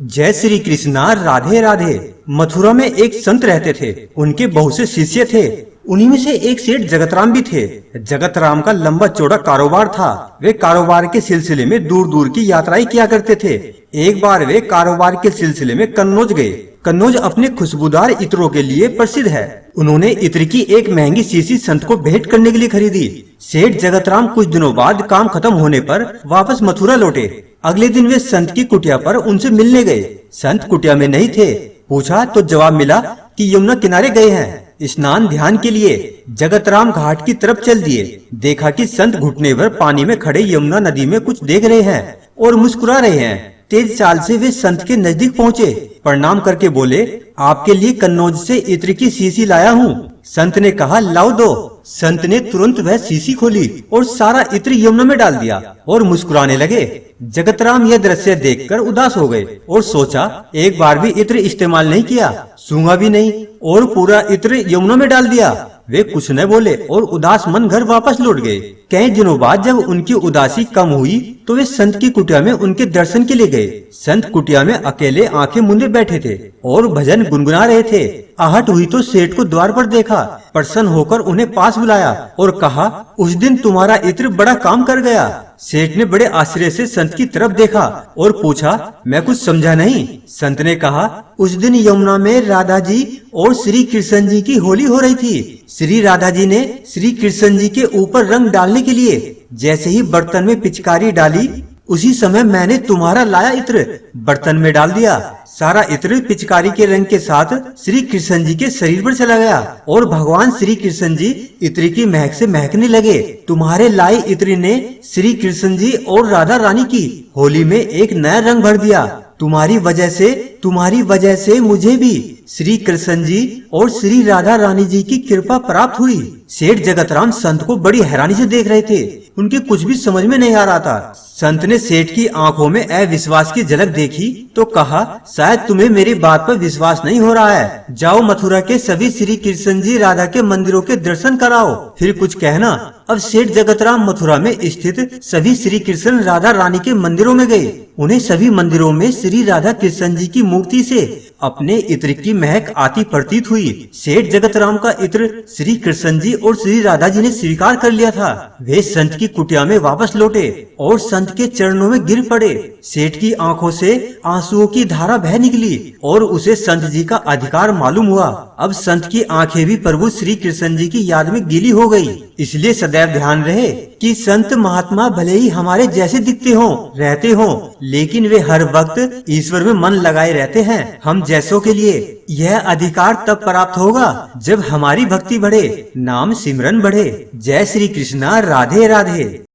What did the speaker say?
जय श्री कृष्णा। राधे राधे। मथुरा में एक संत रहते थे। उनके बहुत से शिष्य थे। उन्हीं में से एक सेठ जगतराम भी थे। जगतराम का लंबा चौड़ा कारोबार था। वे कारोबार के सिलसिले में दूर दूर की यात्राएं किया करते थे। एक बार वे कारोबार के सिलसिले में कन्नौज गए। कन्नौज अपने खुशबूदार इत्रों के लिए प्रसिद्ध है। उन्होंने इत्र की एक महंगी शीशी संत को भेंट करने के लिए खरीदी। सेठ जगतराम कुछ दिनों बाद काम खत्म होने पर वापस मथुरा लौटे। अगले दिन वे संत की कुटिया पर उनसे मिलने गए। संत कुटिया में नहीं थे। पूछा तो जवाब मिला कि यमुना किनारे गए हैं स्नान ध्यान के लिए। जगतराम घाट की तरफ चल दिए। देखा कि संत घुटने भर पानी में खड़े यमुना नदी में कुछ देख रहे हैं और मुस्कुरा रहे हैं। तेज चाल से वे संत के नजदीक पहुँचे। प्रणाम करके बोले, आपके लिए कन्नौज से इत्र की शीशी लाया हूँ। संत ने कहा, लाओ दो। संत ने तुरंत वह शीशी खोली और सारा इत्र यमुना में डाल दिया और मुस्कुराने लगे। जगतराम यह दृश्य देखकर उदास हो गए और सोचा, एक बार भी इत्र इस्तेमाल नहीं किया, सूंघा भी नहीं और पूरा इत्र यमुना में डाल दिया। वे कुछ न बोले और उदास मन घर वापस लौट गए। कई दिनों बाद जब उनकी उदासी कम हुई तो वे संत की कुटिया में उनके दर्शन के लिए गए। संत कुटिया में अकेले आंखें मूंदे बैठे थे और भजन गुनगुना रहे थे। आहट हुई तो सेठ को द्वार पर देखा। प्रसन्न होकर उन्हें पास बुलाया और कहा, उस दिन तुम्हारा इत्र बड़ा काम कर गया। सेठ ने बड़े आश्चर्य से संत की तरफ देखा और पूछा, मैं कुछ समझा नहीं। संत ने कहा, उस दिन यमुना में राधा जी और श्री कृष्ण जी की होली हो रही थी। श्री राधा जी ने श्री कृष्ण जी के ऊपर रंग डालने के लिए जैसे ही बर्तन में पिचकारी डाली, उसी समय मैंने तुम्हारा लाया इत्र बर्तन में डाल दिया। सारा इत्र पिचकारी के रंग के साथ श्री कृष्ण जी के शरीर पर चला गया और भगवान श्री कृष्ण जी इत्र की महक से महकने लगे। तुम्हारे लाए इत्र ने श्री कृष्ण जी और राधा रानी की होली में एक नया रंग भर दिया। तुम्हारी वजह से मुझे भी श्री कृष्ण जी और श्री राधा रानी जी की कृपा प्राप्त हुई। सेठ जगतराम संत को बड़ी हैरानी से देख रहे थे। उनके कुछ भी समझ में नहीं आ रहा था। संत ने सेठ की आंखों में अविश्वास की झलक देखी तो कहा, शायद तुम्हें मेरी बात पर विश्वास नहीं हो रहा है। जाओ मथुरा के सभी श्री कृष्ण जी राधा के मंदिरों के दर्शन कराओ, फिर कुछ कहना। अब सेठ जगतराम मथुरा में स्थित सभी श्री कृष्ण राधा रानी के मंदिरों में गए। उन्हें सभी मंदिरों में श्री राधा कृष्ण जी की मूर्ति से अपने इत्र की महक आती प्रतीत हुई। सेठ जगतराम का इत्र श्री कृष्ण जी और श्री राधा जी ने स्वीकार कर लिया था। वे संत की कुटिया में वापस लौटे और संत के चरणों में गिर पड़े। सेठ की आंखों से आंसुओं की धारा बह निकली और उसे संत जी का अधिकार मालूम हुआ। अब संत की आंखें भी प्रभु श्री कृष्ण जी की याद में गीली हो गई। इसलिए सदैव ध्यान रहे कि संत महात्मा भले ही हमारे जैसे दिखते हों, रहते हों, लेकिन वे हर वक्त ईश्वर में मन लगाए रहते हैं। हम जैसों के लिए यह अधिकार तब प्राप्त होगा जब हमारी भक्ति बढ़े, नाम सिमरन बढ़े। जय श्री कृष्णा। राधे राधे।